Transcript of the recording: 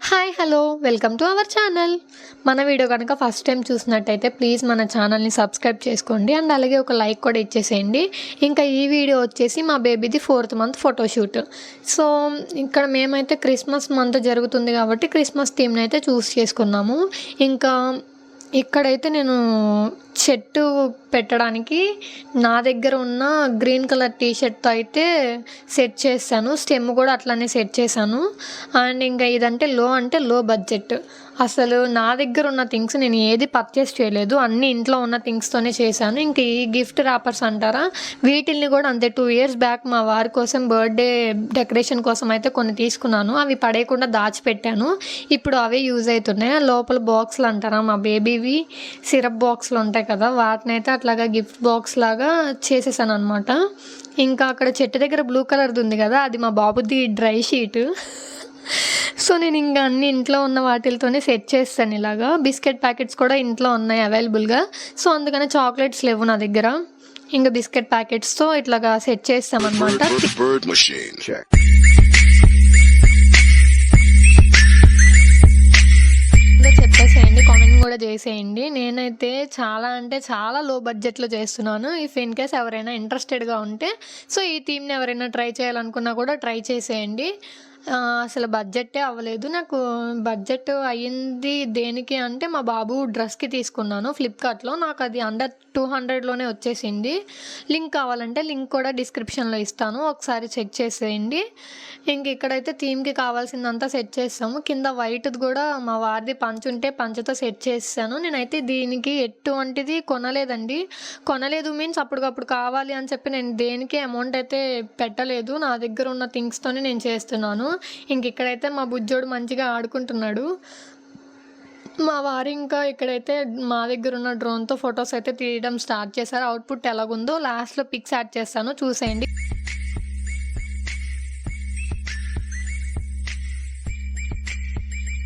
Hi hello welcome to our channel. మన video కనుక first time చూసినట్టయితే ప్లీజ్ మన ఛానల్ని సబ్స్క్రైబ్ చేసుకోండి అండ్ అలాగే ఒక లైక్ కూడా ఇచ్చేసేయండి. ఇంకా ఈ వీడియో వచ్చేసి మా బేబీది 4th మంత్ ఫోటోషూట్. సో ఇక్కడ మేమైతే క్రిస్మస్ మంత్ జరుగుతుంది కాబట్టి క్రిస్మస్ థీమ్ని అయితే చూస్ చేసుకున్నాము. ఇంకా ఇక్కడైతే నేను చెట్టు పెట్టడానికి నా దగ్గర ఉన్న గ్రీన్ కలర్ టీషర్ట్తో అయితే సెట్ చేశాను. స్టెమ్ కూడా అట్లానే సెట్ చేశాను. అండ్ ఇంకా ఇదంటే లో బడ్జెట్. అసలు నా దగ్గర ఉన్న థింగ్స్ నేను ఏది పర్చేస్ చేయలేదు, అన్నీ ఇంట్లో ఉన్న థింగ్స్తోనే చేశాను. ఇంక ఈ గిఫ్ట్ ర్యాపర్స్ అంటారా, వీటిల్ని కూడా అంతే 2 years బ్యాక్ మా వారి కోసం బర్త్డే డెకరేషన్ కోసం అయితే కొన్ని తీసుకున్నాను. అవి పడేయకుండా దాచిపెట్టాను. ఇప్పుడు అవే యూజ్ అవుతున్నాయి. లోపల బాక్స్లు అంటారా, మా బేబీవి సిరప్ బాక్స్లు ఉంటాయి కదా, వాటిని అయితే అట్లాగా గిఫ్ట్ బాక్స్ లాగా చేసేసాను అనమాట. ఇంకా అక్కడ చెట్టు దగ్గర బ్లూ కలర్ది ఉంది కదా, అది మా బాబుది డ్రై షీట్. సో నేను ఇంకా అన్ని ఇంట్లో ఉన్న వాటితోనే సెట్ చేస్తాను. ఇలాగా బిస్కెట్ ప్యాకెట్స్ కూడా ఇంట్లో ఉన్నాయి అవైలబుల్గా. సో అందుకని చాక్లెట్స్ లేవు నా దగ్గర. ఇంకా బిస్కెట్ ప్యాకెట్స్తో ఇట్లాగా సెట్ చేస్తామన్నమాట. చెప్పేసేయండి, కామెంట్ కూడా చేసేయండి. నేనైతే చాలా అంటే చాలా లో బడ్జెట్లో చేస్తున్నాను. ఇఫ్ ఇన్ కేస్ ఎవరైనా ఇంట్రెస్టెడ్గా ఉంటే సో ఈ థీమ్ని ఎవరైనా ట్రై చేయాలనుకున్నా కూడా ట్రై చేసేయండి. అసలు బడ్జెట్టే అవ్వలేదు నాకు. బడ్జెట్ అయ్యింది దేనికి అంటే మా బాబు డ్రెస్కి తీసుకున్నాను ఫ్లిప్కార్ట్లో. నాకు అది అండర్ 200లోనే వచ్చేసింది. లింక్ కావాలంటే లింక్ కూడా డిస్క్రిప్షన్లో ఇస్తాను, ఒకసారి చెక్ చేసేయండి. ఇంక ఇక్కడైతే థీమ్కి కావాల్సిందంతా సెట్ చేస్తాము. కింద వైట్ది కూడా మా వారిది పంచ ఉంటే పంచతో సెట్ చేసాను. నేనైతే దీనికి ఎటువంటిది కొనలేదు మీన్స్ అప్పటికప్పుడు కావాలి అని చెప్పి నేను దేనికి అమౌంట్ అయితే పెట్టలేదు. నా దగ్గర ఉన్న థింగ్స్తోనే నేను చేస్తున్నాను. ఇంక ఇక్కడైతే మా బుజ్జోడు మంచిగా ఆడుకుంటున్నాడు. మా వారు ఇంకా ఇక్కడైతే మా దగ్గర ఉన్న డ్రోన్తో ఫొటోస్ అయితే తీయడం స్టార్ట్ చేశారు. అవుట్పుట్ ఎలాగుందో లాస్ట్లో పిక్స్ యాడ్ చేస్తాను, చూసేయండి.